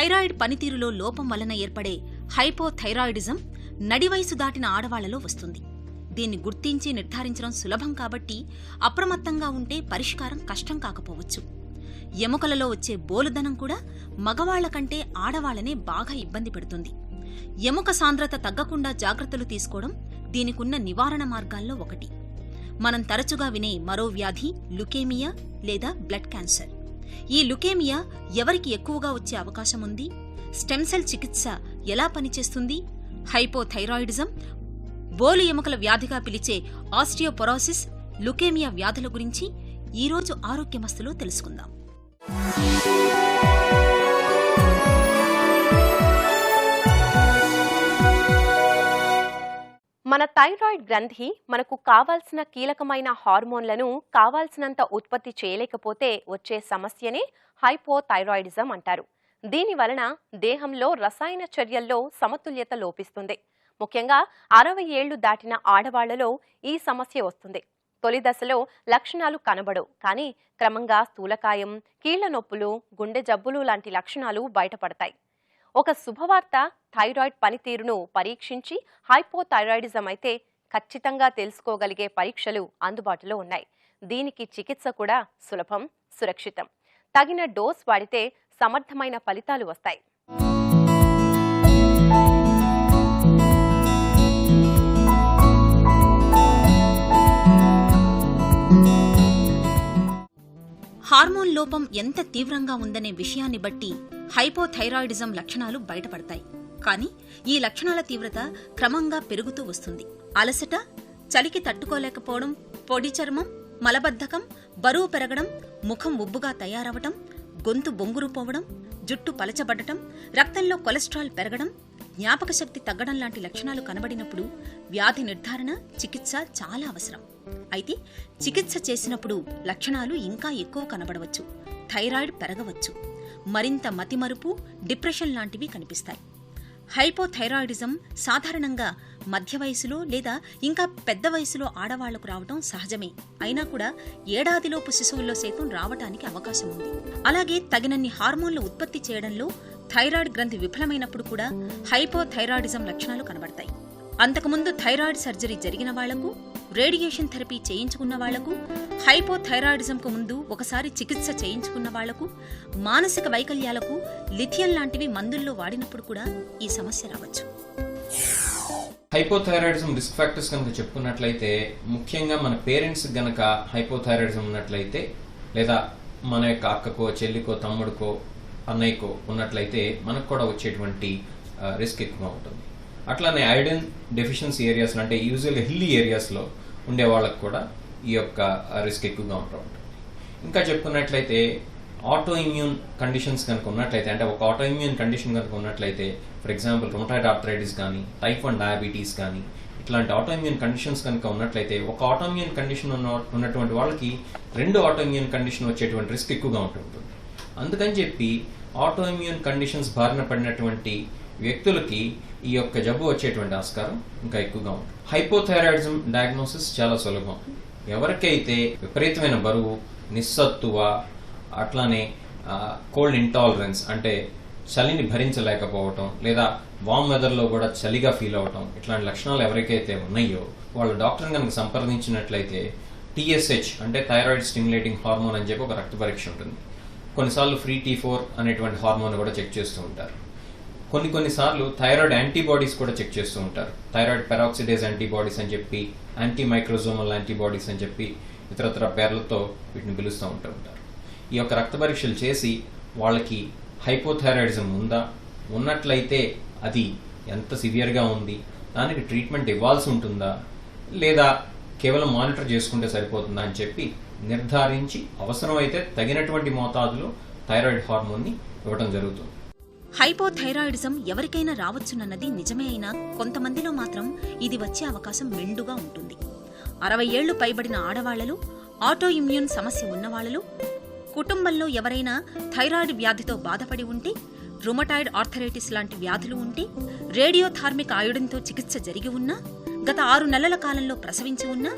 Thyroid పనితీరులో లోపం వలన ఏర్పడే హైపోథైరాయిడిజం నడి వయసు దాటిన ఆడవాళ్లలో వస్తుంది. దీన్ని గుర్తించి నిర్ధారించడం సులభం కాబట్టి అప్రమత్తంగా ఉంటే పరిష్కారం కష్టం కాకపోవచ్చు. ఎముకలలో వచ్చే బోలుదనం కూడా మగవాళ్ల కంటే ఆడవాళ్లనే బాగా ఇబ్బంది పెడుతుంది. ఎముక సాంద్రత తగ్గకుండా జాగ్రత్తలు తీసుకోవడం దీనికున్న నివారణ మార్గాల్లో ఒకటి. మనం తరచుగా వినే మరో వ్యాధి లుకేమియా లేదా బ్లడ్ క్యాన్సర్. ఈ లుకేమియా ఎవరికి ఎక్కువగా వచ్చే అవకాశం ఉంది? స్టెమ్ సెల్ చికిత్స ఎలా పనిచేస్తుంది? హైపోథైరాయిడిజం, బోలు ఎముకల వ్యాధిగా పిలిచే ఆస్టియోపొరోసిస్, లుకేమియా వ్యాధుల గురించి ఈరోజు ఆరోగ్యమస్తులో తెలుసుకుందాం. మన థైరాయిడ్ గ్రంథి మనకు కావాల్సిన కీలకమైన హార్మోన్లను కావాల్సినంత ఉత్పత్తి చేయలేకపోతే వచ్చే సమస్యనే హైపోథైరాయిడిజం అంటారు. దీని వలన దేహంలో రసాయన చర్యల్లో సమతుల్యత లోపిస్తుంది. ముఖ్యంగా 60 ఏళ్లు దాటిన ఆడవాళ్లలో ఈ సమస్య వస్తుంది. తొలి దశలో లక్షణాలు కనబడవు, కానీ క్రమంగా స్థూలకాయం, కీళ్ల నొప్పులు, గుండె జబ్బులు లాంటి లక్షణాలు బయటపడతాయి. ఒక శుభవార్త, థైరాయిడ్ పనితీరును పరీక్షించి హైపోథైరాయిడిజం అయితే ఖచ్చితంగా తెలుసుకోగలిగే పరీక్షలు అందుబాటులో ఉన్నాయి. దీనికి చికిత్స కూడా సులభం, సురక్షితం. తగిన డోస్ వాడితే సమర్థమైన ఫలితాలు వస్తాయి. హార్మోన్ లోపం ఎంత తీవ్రంగా ఉందనే విషయాన్ని బట్టి హైపోథైరాయిడిజం లక్షణాలు బయటపడతాయి. కానీ ఈ లక్షణాల తీవ్రత క్రమంగా పెరుగుతూ వస్తుంది. అలసట, చలికి తట్టుకోలేకపోవడం, పొడి చర్మం, మలబద్ధకం, బరువు పెరగడం, ముఖం ఉబ్బుగా తయారవటం, గొంతు బొంగురు పోవడం, జుట్టు పలచబడటం, రక్తంలో కొలెస్ట్రాల్ పెరగడం, జ్ఞాపక శక్తి తగ్గడం లాంటి లక్షణాలు కనబడినప్పుడు వ్యాధి నిర్ధారణ, చికిత్స చాలా అవసరం. అయితే చికిత్స చేసినప్పుడు లక్షణాలు ఇంకా ఎక్కువ కనబడవచ్చు. థైరాయిడ్ పెరగవచ్చు, మరింత మతిమరుపు, డిప్రెషన్ లాంటివి కనిపిస్తాయి. హైపోథైరాయిడిజం సాధారణంగా మధ్య వయసులో లేదా ఇంకా పెద్ద వయసులో ఆడవాళ్లకు రావటం సహజమే. అయినా కూడా ఏడాదిలోపు శిశువుల్లో సైతం రావటానికి అవకాశం ఉంది. అలాగే తగినన్ని హార్మోన్లు ఉత్పత్తి చేయడంలో థైరాయిడ్ గ్రంథి విఫలమైనప్పుడు కూడా హైపోథైరాయిడిజం లక్షణాలు కనబడతాయి. అంతకుముందు థైరాయిడ్ సర్జరీ జరిగిన వాళ్లకు, రేడియేషన్ థెరపీ చేయించుకున్న వాళ్లకు, హైపోథైరాయిడిజంకు ముందు ఒకసారి చికిత్స చేయించుకున్న వాళ్లకు, మానసిక వైకల్యాలకు లిథియం లాంటివి మందుల్లో వాడినప్పుడు కూడా ఈ సమస్య రావచ్చు. హైపోథైరాయిడిజం రిస్క్ ఫ్యాక్టర్స్ కనుక చెప్పుకున్నట్లయితే, ముఖ్యంగా మన పేరెంట్స్ గనక హైపోథైరాయిడిజం ఉన్నట్లయితే, లేదా మన యొక్క అక్కకో, చెల్లికో, తమ్ముడికో, అన్నయ్యకో ఉన్నట్లయితే మనకు కూడా వచ్చేటువంటి రిస్క్ ఎక్కువగా ఉంటుంది. అట్లానే ఐరన్ డెఫిషియన్సీ ఏరియాస్ అంటే యూజువల్గా హిల్లీ ఏరియాస్లో ఉండే వాళ్ళకు కూడా ఈ యొక్క రిస్క్ ఎక్కువగా ఉంటూ ఉంటుంది. ఇంకా చెప్పుకున్నట్లయితే ఆటో ఇమ్యూన్ కండిషన్స్ కనుక ఉన్నట్లయితే, అంటే ఒక ఆటో ఇమ్యూన్ కండిషన్ కనుక ఉన్నట్లయితే, ఫర్ ఎగ్జాంపుల్ రుమటాయిడ్ ఆర్థరైటిస్ కానీ, టైప్ 1 డయాబెటీస్ కానీ, ఇట్లాంటి ఆటో ఇమ్యూన్ కండిషన్స్ కనుక ఉన్నట్లయితే, ఒక ఆటో ఇమ్యూన్ కండిషన్ ఉన్నటువంటి వాళ్ళకి 2 ఆటో ఇమ్యూన్ కండిషన్ వచ్చేటువంటి రిస్క్ ఎక్కువగా ఉంటుంది. అందుకని చెప్పి ఆటో ఇమ్యూన్ కండిషన్స్ బారిన పడినటువంటి వ్యక్తులకి ఈ యొక్క జబ్బు వచ్చేటువంటి ఆస్కారం ఇంకా ఎక్కువగా ఉంటుంది. హైపోథైరాయిడిజం డయాగ్నోసిస్ చాలా సులభం. ఎవరికైతే విపరీతమైన బరువు, నిస్సత్తువ, అట్లానే కోల్డ్ ఇంటాలరెన్స్ అంటే చలిని భరించలేకపోవటం, లేదా వామ్ వెదర్లో కూడా చలిగా ఫీల్ అవటం, ఇట్లాంటి లక్షణాలు ఎవరికైతే ఉన్నాయో వాళ్ళు డాక్టర్ని కనుక సంప్రదించినట్లయితే TSH అంటే థైరాయిడ్ స్టిమ్యులేటింగ్ హార్మోన్ అని చెప్పి ఒక రక్త పరీక్ష ఉంటుంది. కొన్నిసార్లు ఫ్రీ T4 అనేటువంటి హార్మోన్ కూడా చెక్ చేస్తూ ఉంటారు. కొన్నిసార్లు థైరాయిడ్ యాంటీబాడీస్ కూడా చెక్ చేస్తూ ఉంటారు. థైరాయిడ్ పెరాక్సిడేజ్ యాంటీబాడీస్ అని చెప్పి, యాంటీ మైక్రోజోమల్ యాంటీబాడీస్ అని చెప్పి ఇతరత్ర పేర్లతో వీటిని పిలుస్తూ ఉంటారు. ఈ యొక్క రక్త పరీక్షలు చేసి వాళ్ళకి హైపోథైరాయిడిజం ఉందా, ఉన్నట్లయితే అది ఎంత సివియర్గా ఉంది, దానికి ట్రీట్మెంట్ ఇవ్వాల్సి ఉంటుందా, లేదా కేవలం మానిటర్ చేసుకుంటే సరిపోతుందా అని చెప్పి నిర్ధారించి అవసరమైతే తగినటువంటి మోతాదులో థైరాయిడ్ హార్మోన్ని ఇవ్వడం జరుగుతుంది. హైపోథైరాయిడిజం ఎవరికైనా రావచ్చునన్నది నిజమే అయినా కొంతమందిలో మాత్రం ఇది వచ్చే అవకాశం మెండుగా ఉంటుంది. 60 ఏళ్లు పైబడిన ఆడవాళ్లలో, ఆటో ఇమ్యూన్ సమస్య ఉన్నవాళ్లలో, కుటుంబంలో ఎవరైనా థైరాయిడ్ వ్యాధితో బాధపడి ఉంటే, రుమటాయిడ్ ఆర్థరైటిస్ లాంటి వ్యాధులు ఉంటే, రేడియోథార్మిక్ ఆయోడిన్తో చికిత్స జరిగి ఉన్నా, గత 6 నెలల కాలంలో ప్రసవించి ఉన్నా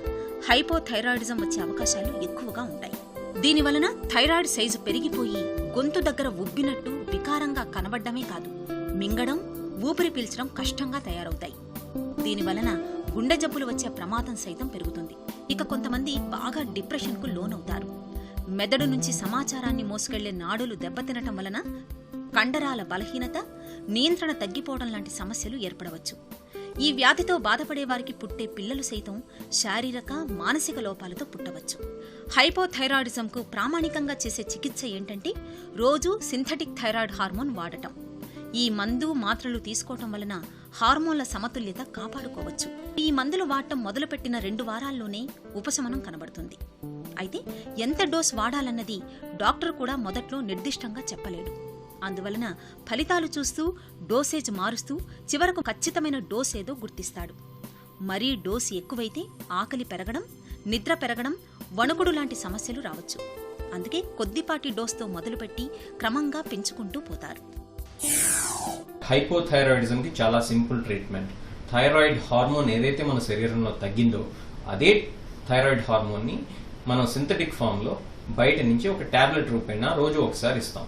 హైపోథైరాయిడిజం వచ్చే అవకాశాలు ఎక్కువగా ఉంటాయి. దీనివలన థైరాయిడ్ సైజు పెరిగిపోయి గొంతు దగ్గర ఉబ్బినట్టు వికారంగా కనబడ్డమే కాదు, మింగడం, ఊపిరి పీల్చడం కష్టంగా తయారవుతాయి. దీనివలన గుండె జబ్బులు వచ్చే ప్రమాదం సైతం పెరుగుతుంది. ఇక కొంతమంది బాగా డిప్రెషన్కు లోనవుతారు. మెదడు నుంచి సమాచారాన్ని మోసుకెళ్లే నాడులు దెబ్బతినటం వలన కండరాల బలహీనత, నియంత్రణ తగ్గిపోవడం లాంటి సమస్యలు ఏర్పడవచ్చు. ఈ వ్యాధితో బాధపడే వారికి పుట్టే పిల్లలు సైతం శారీరక, మానసిక లోపాలతో పుట్టవచ్చు. హైపోథైరాయిడిజంకు ప్రామాణికంగా చేసే చికిత్స ఏంటంటే రోజూ సింథటిక్ థైరాయిడ్ హార్మోన్ వాడటం. ఈ మందు, మాత్రలు తీసుకోవటం వలన హార్మోన్ల సమతుల్యత కాపాడుకోవచ్చు. ఈ మందులు వాడటం మొదలుపెట్టిన 2 వారాల్లోనే ఉపశమనం కనబడుతుంది. అయితే ఎంత డోస్ వాడాలన్నది డాక్టర్ కూడా మొదట్లో నిర్దిష్టంగా చెప్పలేడు. అందువలన ఫలితాలు చూస్తూ డోసేజ్ మారుస్తూ చివరకు ఖచ్చితమైన డోస్ ఏదో గుర్తిస్తాడు. మరీ డోసు ఎక్కువైతే ఆకలి పెరగడం, నిద్ర పెరగడం, వణుకుడు లాంటి సమస్యలు రావచ్చు. అందుకే కొద్దిపాటి డోస్తో మొదలుపెట్టి క్రమంగా పెంచుకుంటూ పోతారు. హైపోథైరాయిడిజంకి చాలా సింపుల్ ట్రీట్మెంట్. థైరాయిడ్ హార్మోన్ ఏదైతే మన శరీరంలో తగ్గిందో అదే థైరాయిడ్ హార్మోన్ని మనం సింథటిక్ ఫామ్లో బయట నుంచి ఒక టాబ్లెట్ రూపేణ రోజు ఒకసారి ఇస్తాం.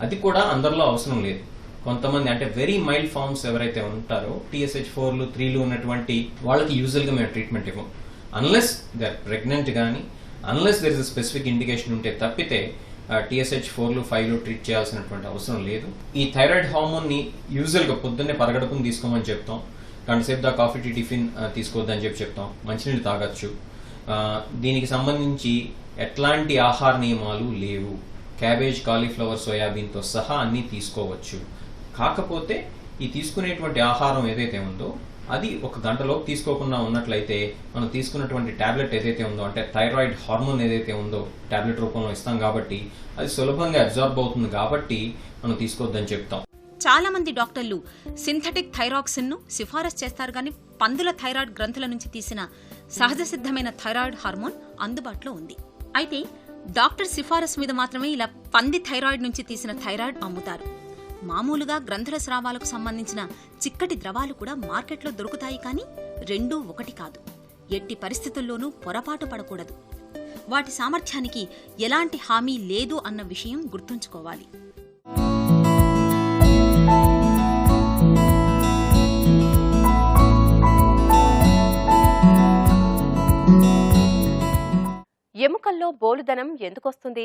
అది కూడా అందరిలో అవసరం లేదు. కొంతమంది అంటే వెరీ మైల్డ్ ఫార్మ్స్ ఎవరైతే ఉంటారో TSH4లు 3లు ఉన్నటువంటి వాళ్ళకి యూజువల్గా మేము ట్రీట్మెంట్ ఇవ్వం. అన్లెస్ దే ఆర్ ప్రెగ్నెంట్ కానీ, unless there is a specific indication ఉంటే తప్పితే TSH4లు 5లు ట్రీట్ చేయాల్సినటువంటి అవసరం లేదు. ఈ థైరాయిడ్ హార్మోన్ని యూజువల్గా పొద్దున్నే పరగడుపుని తీసుకోమని చెప్తాం. గంటసేపు దా కాఫీ, టీ, టిఫిన్ తీసుకోవద్దని చెప్తాం. మంచినీళ్ళు తాగొచ్చు. దీనికి సంబంధించి ఎట్లాంటి ఆహార నియమాలు లేవు. క్యాబేజ్, కాలీఫ్లవర్, సోయాబీన్తో సహా అన్నీ తీసుకోవచ్చు. కాకపోతే ఈ తీసుకునేటువంటి ఆహారం ఏదైతే ఉందో అది 1 గంటలోపు తీసుకోకుండా ఉన్నట్లయితే మనం తీసుకున్నటువంటి టాబ్లెట్ ఏదైతే ఉందో అంటే థైరాయిడ్ హార్మోన్ ఏదైతే ఉందో టాబ్లెట్ రూపంలో ఇస్తాం కాబట్టి అది సులభంగా అబ్జార్బ్ అవుతుంది కాబట్టి మనం తీసుకోవద్దని చెప్తాం. చాలా మంది డాక్టర్లు సింథటిక్ థైరాక్సిన్ ను సిఫారసు చేస్తారు గాని పందుల థైరాయిడ్ గ్రంథుల నుంచి తీసిన సహజ సిద్ధమైన థైరాయిడ్ హార్మోన్ అందుబాటులో ఉంది. అయితే డాక్టర్ సిఫారసు మీద మాత్రమే ఇలా పంది థైరాయిడ్ నుంచి తీసిన థైరాయిడ్ అమ్ముతారు. మామూలుగా గ్రంథుల స్రావాలకు సంబంధించిన చిక్కటి ద్రవాలు కూడా మార్కెట్లో దొరుకుతాయి, కానీ రెండూ ఒకటి కాదు. ఎట్టి పరిస్థితుల్లోనూ పొరపాటు పడకూడదు. వాటి సామర్థ్యానికి ఎలాంటి హామీ లేదు అన్న విషయం గుర్తుంచుకోవాలి. ఎముకల్లో బోలుదనం ఎందుకొస్తుంది?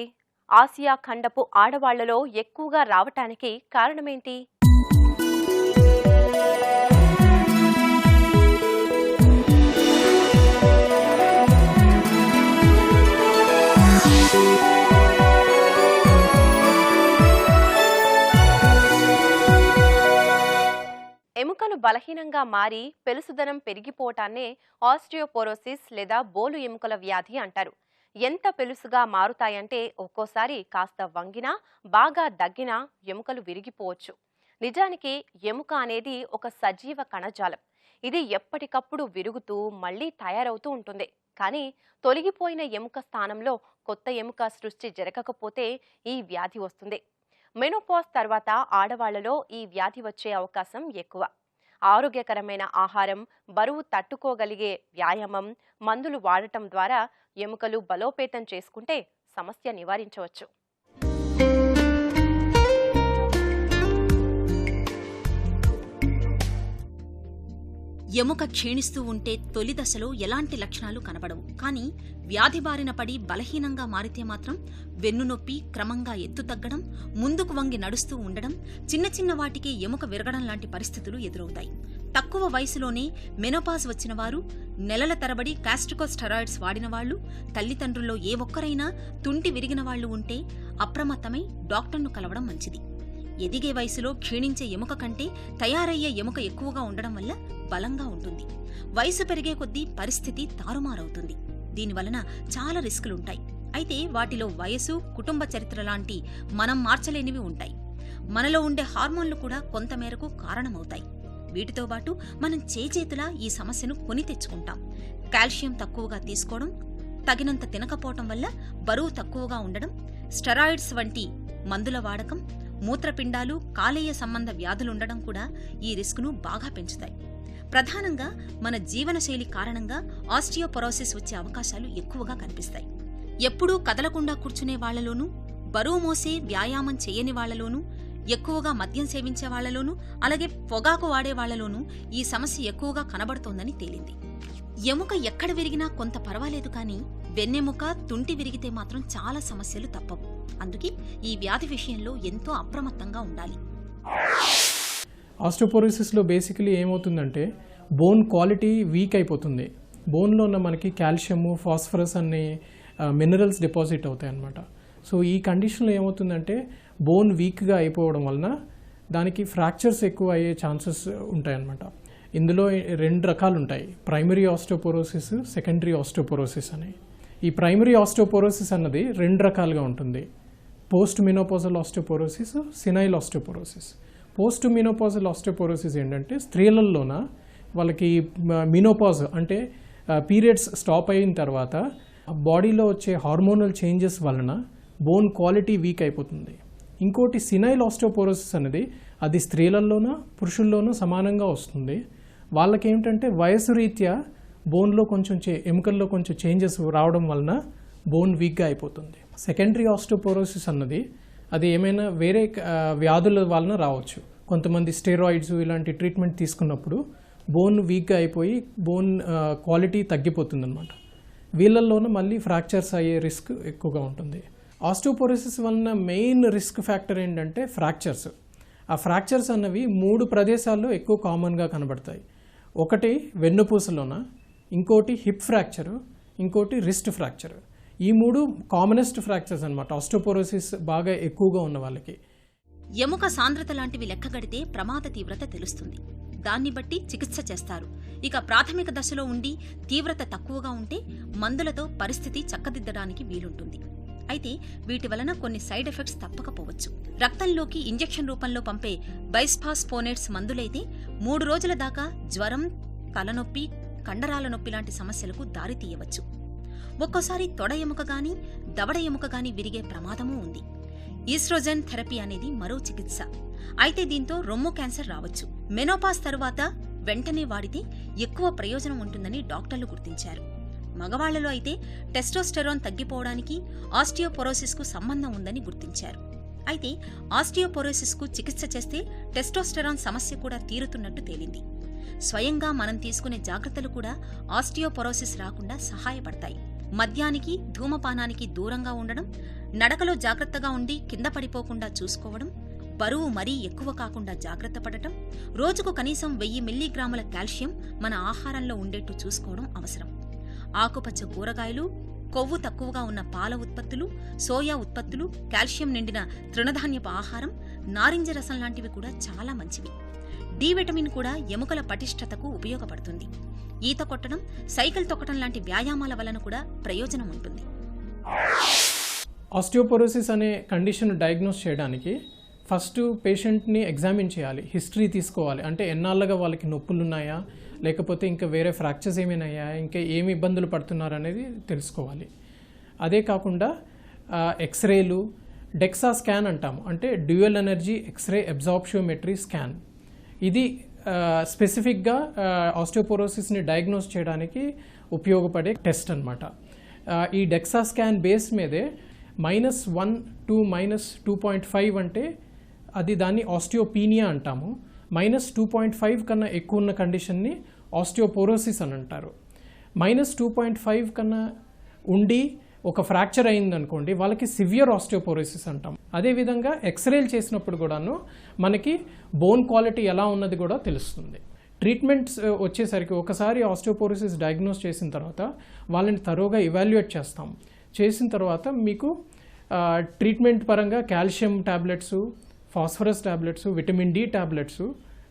ఆసియా ఖండపు ఆడవాళ్లలో ఎక్కువగా రావటానికి కారణమేంటి? ఎముకలు బలహీనంగా మారి పెలుసుదనం పెరిగిపోవటాన్నే ఆస్టియోపోరోసిస్ లేదా బోలు ఎముకల వ్యాధి అంటారు. ఎంత పెలుసుగా మారుతాయంటే ఒక్కోసారి కాస్త వంగినా, బాగా దగ్గినా ఎముకలు విరిగిపోవచ్చు. నిజానికి ఎముక అనేది ఒక సజీవ కణజాలం. ఇది ఎప్పటికప్పుడు విరుగుతూ మళ్లీ తయారవుతూ ఉంటుంది. కానీ తొలగిపోయిన ఎముక స్థానంలో కొత్త ఎముక సృష్టి జరగకపోతే ఈ వ్యాధి వస్తుంది. మెనోపాజ్ తర్వాత ఆడవాళ్లలో ఈ వ్యాధి వచ్చే అవకాశం ఎక్కువ. ఆరోగ్యకరమైన ఆహారం, బరువు తట్టుకోగలిగే వ్యాయామం, మందులు వాడటం ద్వారా ఎముకలు బలోపేతం చేసుకుంటే సమస్య నివారించవచ్చు. ఎముక క్షీణిస్తూ ఉంటే తొలి దశలో ఎలాంటి లక్షణాలు కనబడవు. కానీ వ్యాధి బారిన పడి బలహీనంగా మారితే మాత్రం వెన్నునొప్పి, క్రమంగా ఎత్తు తగ్గడం, ముందుకు వంగి నడుస్తూ ఉండడం, చిన్న చిన్న వాటికే ఎముక విరగడం లాంటి పరిస్థితులు ఎదురవుతాయి. తక్కువ వయసులోనే మెనోపాజ్ వచ్చిన వారు, నెలల తరబడి కాస్టికోస్టెరాయిడ్స్ వాడిన వాళ్లు, తల్లిదండ్రుల్లో ఏ ఒక్కరైనా తుంటి విరిగిన వాళ్లు ఉంటే అప్రమత్తమై డాక్టర్ను కలవడం మంచిది. ఎదిగే వయసులో క్షీణించే ఎముక కంటే తయారయ్యే ఎముక ఎక్కువగా ఉండడం వల్ల బలంగా ఉంటుంది. వయసు పెరిగే కొద్దీ పరిస్థితి తారుమారవుతుంది. దీనివలన చాలా రిస్కులుంటాయి. అయితే వాటిలో వయసు, కుటుంబ చరిత్ర లాంటి మనం మార్చలేనివి ఉంటాయి. మనలో ఉండే హార్మోన్లు కూడా కొంతమేరకు కారణమవుతాయి. వీటితో పాటు మనం చేతులా ఈ సమస్యను కొని తెచ్చుకుంటాం. కాల్షియం తక్కువగా తీసుకోవడం, తగినంత తినకపోవటం వల్ల బరువు తక్కువగా ఉండడం, స్టెరాయిడ్స్ వంటి మందుల వాడకం, మూత్రపిండాలు, కాలేయ సంబంధ వ్యాధులుండడం కూడా ఈ రిస్కును బాగా పెంచుతాయి. ప్రధానంగా మన జీవనశైలి కారణంగా ఆస్టియోపొరోసిస్ వచ్చే అవకాశాలు ఎక్కువగా కనిపిస్తాయి. ఎప్పుడూ కదలకుండా కూర్చునే వాళ్లలోనూ, బరువు మోసే వ్యాయామం చేయని వాళ్లలోనూ, ఎక్కువగా మద్యం సేవించే వాళ్లలోనూ, అలాగే పొగాకు వాడే వాళ్లలోనూ ఈ సమస్య ఎక్కువగా కనబడుతోందని తేలింది. ఎముక ఎక్కడ విరిగినా కొంత పర్వాలేదు కానీ వెన్నెముక, తుంటి విరిగితే మాత్రం చాలా సమస్యలు తప్పవు. అందుకే ఈ వ్యాధి విషయంలో ఎంతో అప్రమత్తంగా ఉండాలి. ఆస్టియోపోరోసిస్లో బేసికలీ ఏమవుతుందంటే బోన్ క్వాలిటీ వీక్ అయిపోతుంది. బోన్లో ఉన్న మనకి కాల్షియము, ఫాస్ఫరస్ అనే మినరల్స్ డిపాజిట్ అవుతాయి అన్నమాట. సో ఈ కండిషన్లో ఏమవుతుందంటే బోన్ వీక్గా అయిపోవడం వలన దానికి ఫ్రాక్చర్స్ ఎక్కువ అయ్యే ఛాన్సెస్ ఉంటాయన్నమాట. ఇందులో 2 రకాలు ఉంటాయి, ప్రైమరీ ఆస్టియోపోరోసిస్, సెకండరీ ఆస్టియోపోరోసిస్ అని. ఈ ప్రైమరీ ఆస్టియోపోరోసిస్ అన్నది 2 రకాలుగా ఉంటుంది, post menopausal osteoporosis, senile osteoporosis. Post menopausal osteoporosis ఏంటంటే స్త్రీలలోన వాళ్ళకి మినోపాజ్ అంటే పీరియడ్స్ స్టాప్ అయిన తర్వాత బాడీలో వచ్చే హార్మోనల్ చేంజెస్ వలన బోన్ క్వాలిటీ వీక్ అయిపోతుంది. ఇంకోటి సినైల్ ఆస్టియోపోరోసిస్ అనేది అది స్త్రీలలోనూ పురుషుల్లోనూ సమానంగా వస్తుంది. వాళ్ళకి ఏమిటంటే వయసు రీత్యా బోన్లో కొంచెం ఎముకల్లో కొంచెం చేంజెస్ రావడం వలన బోన్ వీక్గా అయిపోతుంది. సెకండరీ ఆస్టియోపోరోసిస్ అన్నది అది ఏమైనా వేరే వ్యాధుల వలన రావచ్చు. కొంతమంది స్టెరాయిడ్స్ ఇలాంటి ట్రీట్మెంట్ తీసుకున్నప్పుడు బోన్ వీక్గా అయిపోయి బోన్ క్వాలిటీ తగ్గిపోతుంది అన్నమాట. వీళ్ళల్లోనూ మళ్ళీ ఫ్రాక్చర్స్ అయ్యే రిస్క్ ఎక్కువగా ఉంటుంది. ఆస్టియోపోరోసిస్ వలన మెయిన్ రిస్క్ ఫ్యాక్టర్ ఏంటంటే ఫ్రాక్చర్స్. ఆ ఫ్రాక్చర్స్ అన్నవి 3 ప్రదేశాల్లో ఎక్కువ కామన్గా కనబడతాయి. ఒకటి వెన్నుపూసలోన, ఇంకోటి హిప్ ఫ్రాక్చరు, ఇంకోటి రిస్ట్ ఫ్రాక్చర్. ఈ 3 కామనెస్ట్ ఫ్రాక్చర్స్ అన్నమాట ఆస్టియోపోరోసిస్ బాగా ఎక్కువగా ఉన్న వాళ్ళకి. ఎముక సాంద్రత లాంటివి లెక్కగడితే ప్రమాద తీవ్రత తెలుస్తుంది. దాన్ని బట్టి చికిత్స చేస్తారు. ఇక ప్రాథమిక దశలో ఉండి తీవ్రత తక్కువగా ఉంటే మందులతో పరిస్థితి చక్కదిద్దడానికి వీలుంటుంది. అయితే వీటి వలన కొన్ని సైడ్ ఎఫెక్ట్స్ తప్పకపోవచ్చు. రక్తంలోకి ఇంజెక్షన్ రూపంలో పంపే బైస్ఫాస్ఫోనేట్స్ మందులైతే 3 రోజుల దాకా జ్వరం, తలనొప్పి, కండరాల నొప్పి లాంటి సమస్యలకు దారితీయవచ్చు. ఒక్కోసారి తొడ ఎముక గాని, దవడ ఎముక గాని విరిగే ప్రమాదమూ ఉంది. ఈస్ట్రోజెన్ థెరపీ అనేది మరో చికిత్స. అయితే దీంతో రొమ్ము క్యాన్సర్ రావచ్చు. మెనోపాజ్ తరువాత వెంటనే వాడితే ఎక్కువ ప్రయోజనం ఉంటుందని డాక్టర్లు గుర్తించారు. మగవాళ్లలో అయితే టెస్టోస్టెరాన్ తగ్గిపోవడానికి ఆస్టియోపోరోసిస్కు సంబంధం ఉందని గుర్తించారు. అయితే ఆస్టియోపోరోసిస్కు చికిత్స చేస్తే టెస్టోస్టెరాన్ సమస్య కూడా తీరుతున్నట్టు తేలింది. స్వయంగా మనం తీసుకునే జాగ్రత్తలు కూడా ఆస్టియోపోరోసిస్ రాకుండా సహాయపడతాయి. మద్యానికి, ధూమపానానికి దూరంగా ఉండడం, నడకలో జాగ్రత్తగా ఉండి కింద పడిపోకుండా చూసుకోవడం, బరువు మరీ ఎక్కువ కాకుండా జాగ్రత్త పడటం, రోజుకు కనీసం 1000 మిల్లీగ్రాముల కాల్షియం మన ఆహారంలో ఉండేట్టు చూసుకోవడం అవసరం. ఆకుపచ్చ కూరగాయలు, కొవ్వు తక్కువగా ఉన్న పాల ఉత్పత్తులు, సోయా ఉత్పత్తులు, కాల్షియం నిండిన తృణధాన్యపు ఆహారం, నారింజ రసం లాంటివి కూడా చాలా మంచివి. డి విటమిన్ కూడా ఎముకల పటిష్టతకు ఉపయోగపడుతుంది. ఈత కొట్టడం, సైకిల్ తొక్కడం లాంటి వ్యాయామాల వలన కూడా ప్రయోజనం ఉంటుంది. ఆస్టియోపోరోసిస్ అనే కండిషన్ డయాగ్నోస్ చేయడానికి ఫస్ట్ పేషెంట్ని ఎగ్జామిన్ చేయాలి, హిస్టరీ తీసుకోవాలి. అంటే ఎన్నాళ్ళగా వాళ్ళకి నొప్పులు ఉన్నాయా, లేకపోతే ఇంకా వేరే ఫ్రాక్చర్స్ ఏమైనా అయ్యాయా, ఇంకా ఏమి ఇబ్బందులు పడుతున్నారు అనేది తెలుసుకోవాలి. అదే కాకుండా ఎక్స్రేలు, డెక్సా స్కాన్ అంటాము, అంటే డ్యూయల్ ఎనర్జీ ఎక్స్రే అబ్జార్ప్షియోమెట్రీ స్కాన్. ఇది స్పెసిఫిక్గా ఆస్టియోపోరోసిస్ని డయాగ్నోస్ చేయడానికి ఉపయోగపడే టెస్ట్ అన్నమాట. ఈ డెక్సా స్కాన్ బేస్ మీదే -1 to -2.5 అంటే అది దాన్ని ఆస్టియోపీనియా అంటాము. -2.5 కన్నా ఎక్కువ ఉన్న కండిషన్ని ఆస్టియోపోరోసిస్ అని అంటారు. -2.5 కన్నా ఉండి ఒక ఫ్రాక్చర్ అయిందనుకోండి, వాళ్ళకి సివియర్ ఆస్టియోపోరోసిస్ అంటాం. అదేవిధంగా ఎక్స్రేలు చేసినప్పుడు కూడాను మనకి బోన్ క్వాలిటీ ఎలా ఉన్నది కూడా తెలుస్తుంది. ట్రీట్మెంట్స్ వచ్చేసరికి ఒకసారి ఆస్టియోపోరోసిస్ డయాగ్నోస్ చేసిన తర్వాత వాళ్ళని తరోగా ఇవాల్యుయేట్ చేస్తాం. చేసిన తర్వాత మీకు ట్రీట్మెంట్ పరంగా calcium tablets, phosphorus tablets, vitamin D tablets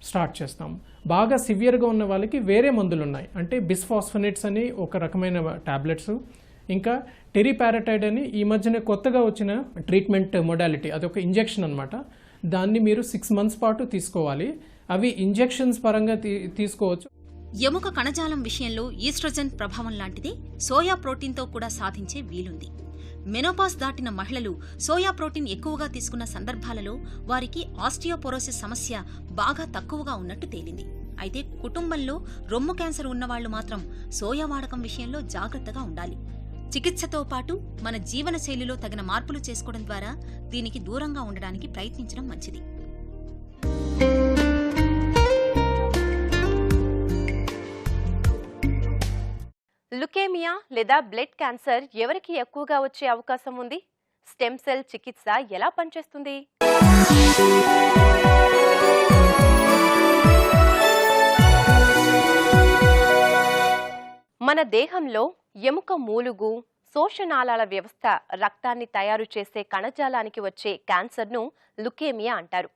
start చేస్తాం. బాగా సివియర్గా ఉన్న వాళ్ళకి వేరే మందులు ఉన్నాయి, అంటే బిస్ఫాస్ఫోనేట్స్ అని ఒక రకమైన టాబ్లెట్స్, ఇంకా టెరిపారటైడ్ అని ఈ మధ్యన కొత్తగా వచ్చిన ట్రీట్మెంట్ మొడాలిటీ, అదొక ఇంజెక్షన్ అనమాట. దాన్ని మీరు 6 months పాటు తీసుకోవాలి. అవి ఇంజెక్షన్స్ పరంగా తీసుకోవచ్చు. ఎముక కణజాలం విషయంలో ఈస్ట్రోజెన్ ప్రభావం లాంటిదే సోయా ప్రోటీన్తో కూడా సాధించే వీలుంది. మెనోపాస్ దాటిన మహిళలు సోయా ప్రోటీన్ ఎక్కువగా తీసుకున్న సందర్భాలలో వారికి ఆస్టియోపోరోసిస్ సమస్య బాగా తక్కువగా ఉన్నట్టు తేలింది. అయితే కుటుంబంలో రొమ్ము క్యాన్సర్ ఉన్నవాళ్లు మాత్రం సోయా వాడకం విషయంలో జాగ్రత్తగా ఉండాలి. చికిత్సతో పాటు మన జీవనశైలిలో తగిన మార్పులు చేసుకోవడం ద్వారా దీనికి దూరంగా ఉండడానికి ప్రయత్నించడం మంచిది. లుకేమియా లేదా బ్లడ్ క్యాన్సర్ ఎవరికి ఎక్కువగా వచ్చే అవకాశం ఉంది? స్టెమ్ సెల్ చికిత్స ఎలా పనిచేస్తుంది? మన దేహంలో ఎముక మూలుగు, శోషనాళాల వ్యవస్థ రక్తాన్ని తయారు చేసే కణజాలానికి వచ్చే క్యాన్సర్ను లుకేమియా అంటారు.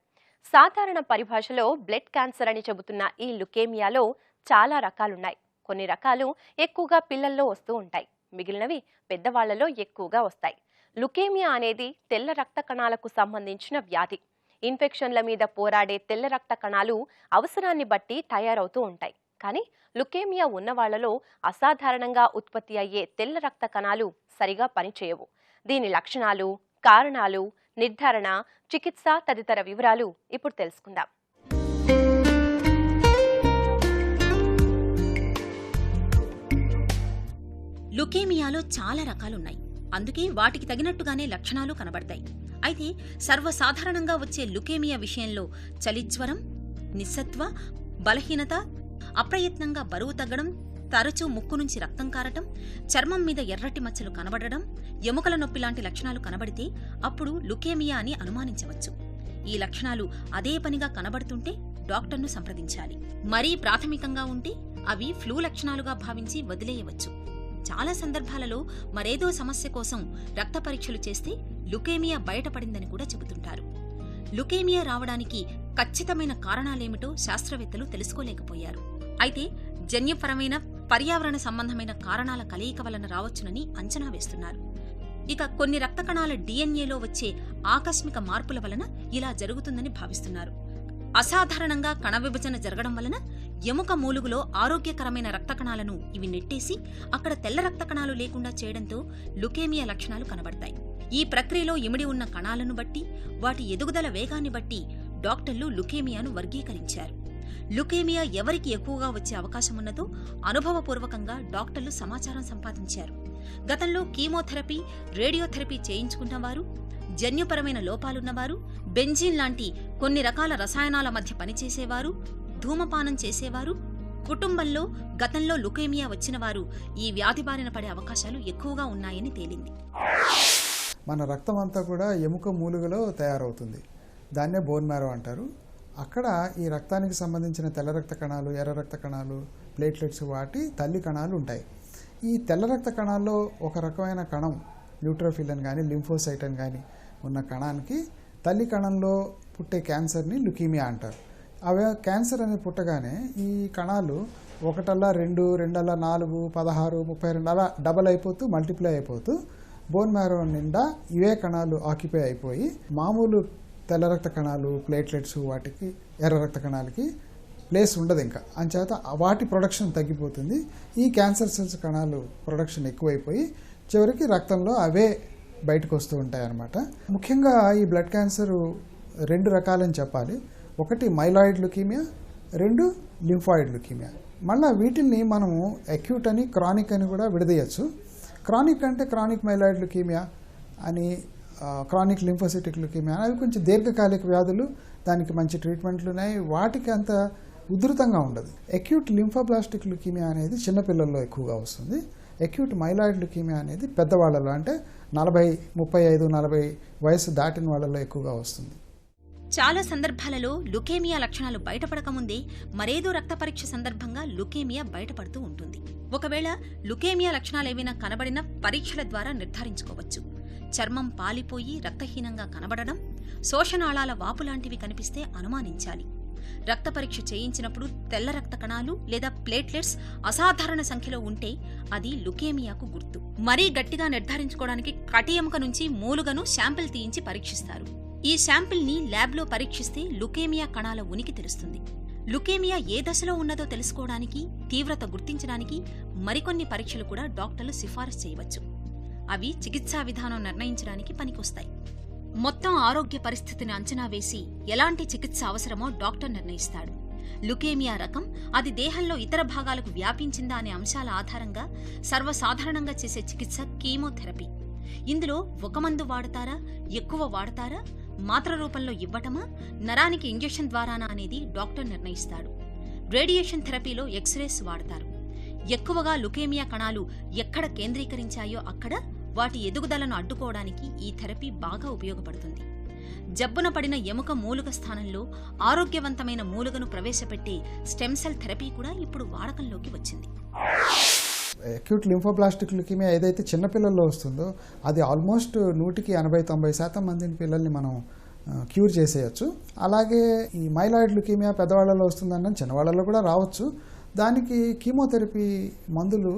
సాధారణ పరిభాషలో బ్లడ్ క్యాన్సర్ అని చెబుతున్న ఈ లుకేమియాలో చాలా రకాలున్నాయి. కొన్ని రకాలు ఎక్కువగా పిల్లల్లో వస్తూ ఉంటాయి, మిగిలినవి పెద్దవాళ్లలో ఎక్కువగా వస్తాయి. లుకేమియా అనేది తెల్ల రక్త కణాలకు సంబంధించిన వ్యాధి. ఇన్ఫెక్షన్ల మీద పోరాడే తెల్ల రక్త కణాలు అవసరాన్ని బట్టి తయారవుతూ ఉంటాయి. కానీ లుకేమియా ఉన్నవాళ్లలో అసాధారణంగా ఉత్పత్తి అయ్యే తెల్ల రక్త కణాలు సరిగా పనిచేయవు. దీని లక్షణాలు, కారణాలు, నిర్ధారణ, చికిత్స తదితర వివరాలు ఇప్పుడు తెలుసుకుందాం. లుకేమియాలో చాలా రకాలున్నాయి, అందుకే వాటికి తగినట్టుగానే లక్షణాలు కనబడతాయి. అయితే సర్వసాధారణంగా వచ్చే లుకేమియా విషయంలో చలిజ్వరం, నిస్సత్వ, బలహీనత, అప్రయత్నంగా బరువు తగ్గడం, తరచూ ముక్కు నుంచి రక్తం కారటం, చర్మం మీద ఎర్రటి మచ్చలు కనబడడం, ఎముకల నొప్పి లాంటి లక్షణాలు కనబడితే అప్పుడు లుకేమియా అని అనుమానించవచ్చు. ఈ లక్షణాలు అదే పనిగా కనబడుతుంటే డాక్టర్ను సంప్రదించాలి. మరీ ప్రాథమికంగా ఉంటే అవి ఫ్లూ లక్షణాలుగా భావించి వదిలేయవచ్చు. చాలా సందర్భాలలో మరేదో సమస్య కోసం రక్త పరీక్షలు చేస్తే లుకేమియా బయటపడిందని కూడా చెబుతుంటారు. లుకేమియా రావడానికి ఖచ్చితమైన కారణాలేమిటో శాస్త్రవేత్తలు తెలుసుకోలేకపోయారు. అయితే జన్యుపరమైన, పర్యావరణ సంబంధమైన కారణాల కలయిక వలన రావచ్చునని అంచనా వేస్తున్నారు. ఇక కొన్ని రక్త కణాల డిఎన్ఏలో వచ్చే ఆకస్మిక మార్పుల వలన ఇలా జరుగుతుందని భావిస్తున్నారు. అసాధారణంగా కణ విభజన జరగడం వలన ఎముక మూలుగులో ఆరోగ్యకరమైన రక్త కణాలను ఇవి నెట్టేసి అక్కడ తెల్ల రక్త కణాలు లేకుండా చేయడంతో లుకేమియా లక్షణాలు కనబడతాయి. ఈ ప్రక్రియలో ఇమిడి ఉన్న కణాలను బట్టి, వాటి ఎదుగుదల వేగాన్ని బట్టి డాక్టర్లు లుకేమియాను వర్గీకరించారు. లుకేమియా ఎవరికి ఎక్కువగా వచ్చే అవకాశమున్నదో అనుభవపూర్వకంగా డాక్టర్లు సమాచారం సంపాదించారు. గతంలో కీమోథెరపీ, రేడియోథెరపీ చేయించుకున్నవారు, జన్యుపరమైన లోపాలున్నవారు, బెంజీన్ లాంటి కొన్ని రకాల రసాయనాల మధ్య పనిచేసేవారు, ధూమపానం చేసేవారు, కుటుంబంలో గతంలో లుకేమియా వచ్చినవారు ఈ వ్యాధి బారిన పడే అవకాశాలు ఎక్కువగా ఉన్నాయని తేలింది. మన రక్తం అంతా కూడా ఎముక మూలుగలో తయారవుతుంది. దాన్నే బోన్ మ్యారో అంటారు. అక్కడ ఈ రక్తానికి సంబంధించిన తెల్ల రక్త కణాలు, ఎర్ర రక్త కణాలు, ప్లేట్లెట్స్, వాటి తల్లి కణాలు ఉంటాయి. ఈ తెల్ల రక్త కణాల్లో ఒక రకమైన కణం, న్యూట్రోఫిల్ అని కానీ లింఫోసైట్ అని కానీ ఉన్న కణానికి తల్లి కణంలో పుట్టే క్యాన్సర్ని లుకీమియా అంటారు. అవి క్యాన్సర్ అనేది పుట్టగానే ఈ కణాలు ఒకటల్లా 2, 2 4, 16, 32 అలా డబల్ అయిపోతూ మల్టిప్లై అయిపోతూ బోన్ మ్యారో నిండా ఇవే కణాలు ఆక్యుపై అయిపోయి మామూలు తెల్ల రక్త కణాలు, ప్లేట్లెట్స్, వాటికి ఎర్ర రక్త కణాలకి ప్లేస్ ఉండదు. ఇంకా అంచేత వాటి ప్రొడక్షన్ తగ్గిపోతుంది. ఈ క్యాన్సర్ సెల్స్ కణాలు ప్రొడక్షన్ ఎక్కువైపోయి చివరికి రక్తంలో అవే బయటకు వస్తూ ఉంటాయి అన్నమాట. ముఖ్యంగా ఈ బ్లడ్ క్యాన్సర్ 2 రకాలని చెప్పాలి. ఒకటి మైలాయిడ్ లుకీమియా, 2 లింఫాయిడ్ లుకీమియా. మళ్ళీ వీటిని మనము అక్యూట్ అని, క్రానిక్ అని కూడా విడదీయచ్చు. క్రానిక్ అంటే క్రానిక్ మైలాయిడ్ లుకీమియా అని, క్రానిక్ లింఫోసిటిక్ లుకీమియా అవి కొంచెం దీర్ఘకాలిక వ్యాధులు, దానికి మంచి ట్రీట్మెంట్లు ఉన్నాయి, వాటికి అంత ఉధృతంగా ఉండదు. అక్యూట్ లింఫోబ్లాస్టిక్ లుకీమియా అనేది చిన్నపిల్లల్లో ఎక్కువగా వస్తుంది. అక్యూట్ మైలాయిడ్ లుకీమియా అనేది పెద్దవాళ్ళలో, అంటే 40, 35, 40 వయసు దాటిన వాళ్ళలో ఎక్కువగా వస్తుంది. చాలా సందర్భాలలో లుకేమియా లక్షణాలు బయటపడకముందే మరేదో రక్త పరీక్ష సందర్భంగా లుకేమియా బయటపడుతూ ఉంటుంది. ఒకవేళ లుకేమియా లక్షణాలేవైనా కనబడిన పరీక్షల ద్వారా నిర్ధారించుకోవచ్చు. చర్మం పాలిపోయి రక్తహీనంగా కనబడడం, శోషనాళాల వాపు లాంటివి కనిపిస్తే అనుమానించాలి. రక్త పరీక్ష చేయించినప్పుడు తెల్ల రక్త కణాలు లేదా ప్లేట్లెట్స్ అసాధారణ సంఖ్యలో ఉంటే అది లుకేమియాకు గుర్తు. మరీ గట్టిగా నిర్ధారించుకోవడానికి కటి ఎముక నుంచి మూలుగను శాంపిల్ తీయించి పరీక్షిస్తారు. ఈ శాంపిల్ ని ల్యాబ్లో పరీక్షిస్తే లుకేమియా కణాల ఉనికి తెలుస్తుంది. లుకేమియా ఏ దశలో ఉన్నదో తెలుసుకోవడానికి, తీవ్రత గుర్తించడానికి మరికొన్ని పరీక్షలు కూడా డాక్టర్లు సిఫారసు చేయవచ్చు. అవి చికిత్సా విధానం నిర్ణయించడానికి పనికొస్తాయి. మొత్తం ఆరోగ్య పరిస్థితిని అంచనా వేసి ఎలాంటి చికిత్స అవసరమో డాక్టర్ నిర్ణయిస్తాడు. లుకేమియా రకం, అది దేహంలో ఇతర భాగాలకు వ్యాపించిందా అనే అంశాల ఆధారంగా సర్వసాధారణంగా చేసే చికిత్స కీమోథెరపీ. ఇందులో ఒక మందు వాడతారా, ఎక్కువ వాడతారా, మాత్ర రూపంలో ఇవ్వటమా, నరానికి ఇంజెక్షన్ ద్వారానా అనేది డాక్టర్ నిర్ణయిస్తాడు. రేడియేషన్ థెరపీలో ఎక్స్రేస్ వాడతారు. ఎక్కువగా లుకేమియా కణాలు ఎక్కడ కేంద్రీకరించాయో అక్కడ వాటి ఎదుగుదలను అడ్డుకోవడానికి ఈ థెరపీ బాగా ఉపయోగపడుతుంది. జబ్బున పడిన ఎముక మూలుగ స్థానంలో ఆరోగ్యవంతమైన మూలుగను ప్రవేశపెట్టే స్టెమ్ సెల్ థెరపీ కూడా ఇప్పుడు వాడకంలోకి వచ్చింది. అక్యూట్ లింఫోబ్లాస్టిక్ లుకీమియా ఏదైతే చిన్నపిల్లల్లో వస్తుందో అది ఆల్మోస్ట్ 100-90% మందిని పిల్లల్ని మనం క్యూర్ చేసేయచ్చు. అలాగే ఈ మైలాయిడ్ లుకీమియా పెద్దవాళ్ళలో వస్తుందన్న చిన్నవాళ్ళలో కూడా రావచ్చు. దానికి కీమోథెరపీ మందులు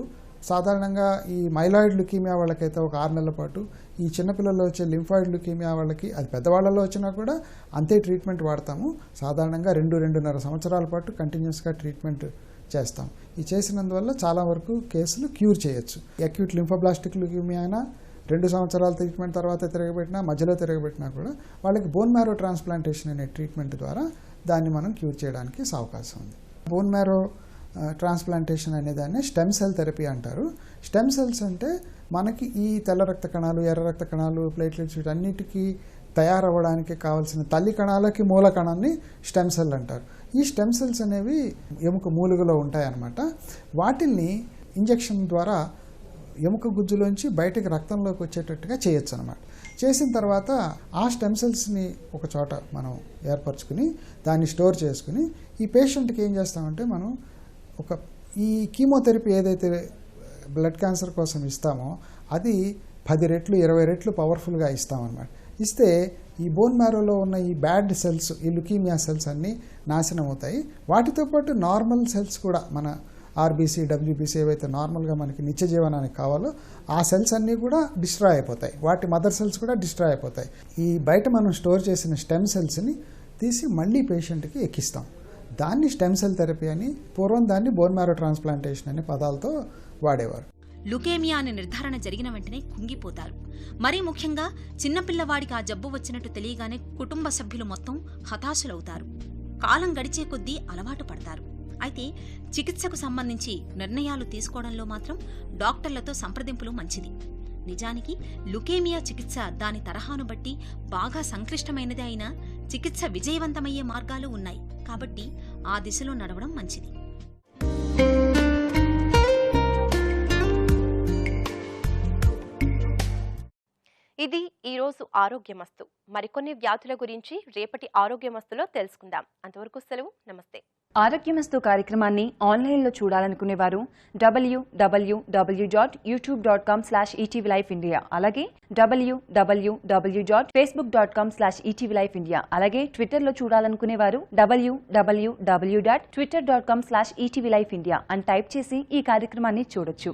సాధారణంగా ఈ మైలాయిడ్ లుకీమియా వాళ్ళకైతే ఒక 6 నెలల పాటు, ఈ చిన్నపిల్లల్లో వచ్చే లింఫాయిడ్ లుకీమియా వాళ్ళకి అది పెద్దవాళ్ళలో వచ్చినా కూడా అంతే ట్రీట్మెంట్ వాడతాము. సాధారణంగా 2-2.5 సంవత్సరాల పాటు కంటిన్యూస్గా ట్రీట్మెంట్ చేస్తాం. ఈ చేసినందువల్ల చాలా వరకు కేసులు క్యూర్ చేయొచ్చు. అక్యూట్ లింఫోబ్లాస్టిక్ లుకీమియా అయినా 2 సంవత్సరాల ట్రీట్మెంట్ తర్వాత తిరగబెట్టినా, మధ్యలో తిరగబెట్టినా కూడా వాళ్ళకి బోన్ మ్యారో ట్రాన్స్ప్లాంటేషన్ అనే ట్రీట్మెంట్ ద్వారా దాన్ని మనం క్యూర్ చేయడానికి అవకాశం ఉంది. బోన్ మ్యారో ట్రాన్స్ప్లాంటేషన్ అనే దాన్ని స్టెమ్ సెల్ థెరపీ అంటారు. స్టెమ్ సెల్స్ అంటే మనకి ఈ తెల్ల రక్త కణాలు, ఎర్ర రక్త కణాలు, ప్లేట్లెట్స్ వీటన్నిటికీ తయారవ్వడానికి కావాల్సిన తల్లి కణాలకి మూల కణాన్ని స్టెమ్ సెల్ అంటారు. ఈ స్టెమ్ సెల్స్ అనేవి ఎముక మూలుగలో ఉంటాయన్నమాట. వాటిల్ని ఇంజెక్షన్ ద్వారా ఎముక గుజ్జులోంచి బయటకు రక్తంలోకి వచ్చేటట్టుగా చేయొచ్చు అనమాట. చేసిన తర్వాత ఆ స్టెమ్ సెల్స్ని ఒక చోట మనం ఏర్పరచుకుని దాన్ని స్టోర్ చేసుకుని ఈ పేషెంట్కి ఏం చేస్తామంటే మనం ఈ కీమోథెరపీ ఏదైతే బ్లడ్ క్యాన్సర్ కోసం ఇస్తామో అది 10 రెట్లు 20 రెట్లు పవర్ఫుల్గా ఇస్తామన్నమాట. ఇస్తే ఈ బోన్ మ్యారోలో ఉన్న ఈ బ్యాడ్ సెల్స్, ఈ లుకీమియా సెల్స్ అన్నీ నాశనం అవుతాయి. వాటితో పాటు నార్మల్ సెల్స్ కూడా, మన ఆర్బీసీ, డబ్ల్యూబీసీ ఏవైతే నార్మల్గా మనకి నిత్య జీవనానికి కావాలో ఆ సెల్స్ అన్నీ కూడా డిస్ట్రాయ్ అయిపోతాయి. వాటి మదర్ సెల్స్ కూడా డిస్ట్రాయ్ అయిపోతాయి. ఈ బయట మనం స్టోర్ చేసిన స్టెమ్ సెల్స్ని తీసి మళ్ళీ పేషెంట్కి ఎక్కిస్తాం. దాన్ని స్టెమ్ సెల్ థెరపీ అని, పూర్వం దాన్ని బోన్ మ్యారో ట్రాన్స్ప్లాంటేషన్ అనే పదాలతో వాడేవారు. లుకేమియా అనే నిర్ధారణ జరిగిన వెంటనే కుంగిపోతారు. మరీ ముఖ్యంగా చిన్నపిల్లవాడికి ఆ జబ్బు వచ్చినట్టు తెలియగానే కుటుంబ సభ్యులు మొత్తం హతాశులవుతారు. కాలం గడిచే కొద్దీ అలవాటు పడతారు. అయితే చికిత్సకు సంబంధించి నిర్ణయాలు తీసుకోవడంలో మాత్రం డాక్టర్లతో సంప్రదింపులు మంచిది. నిజానికి లుకేమియా చికిత్స దాని తరహాను బట్టి బాగా సంక్లిష్టమైనదే అయినా చికిత్స విజయవంతమయ్యే మార్గాలు ఉన్నాయి. కాబట్టి ఆ దిశలో నడవడం మంచిది. ఇది ఈరోజు ఆరోగ్యమస్తు. మరికొన్ని వ్యాధుల గురించి రేపటి ఆరోగ్యమస్తులో తెలుసుకుందాం. అంతవరకు సెలవు. నమస్తే. ఆరోగ్యమస్తు కార్యక్రమాన్ని ఆన్లైన్లో చూడాలనుకునేవారు www.youtube.com/etvlifeindia, అలాగే www.facebook.com/etvlifeindia, అలాగే ట్విట్టర్లో చూడాలనుకునేవారు www.twitter.com/etvlifeindia అని టైప్ చేసి ఈ కార్యక్రమాన్ని చూడొచ్చు.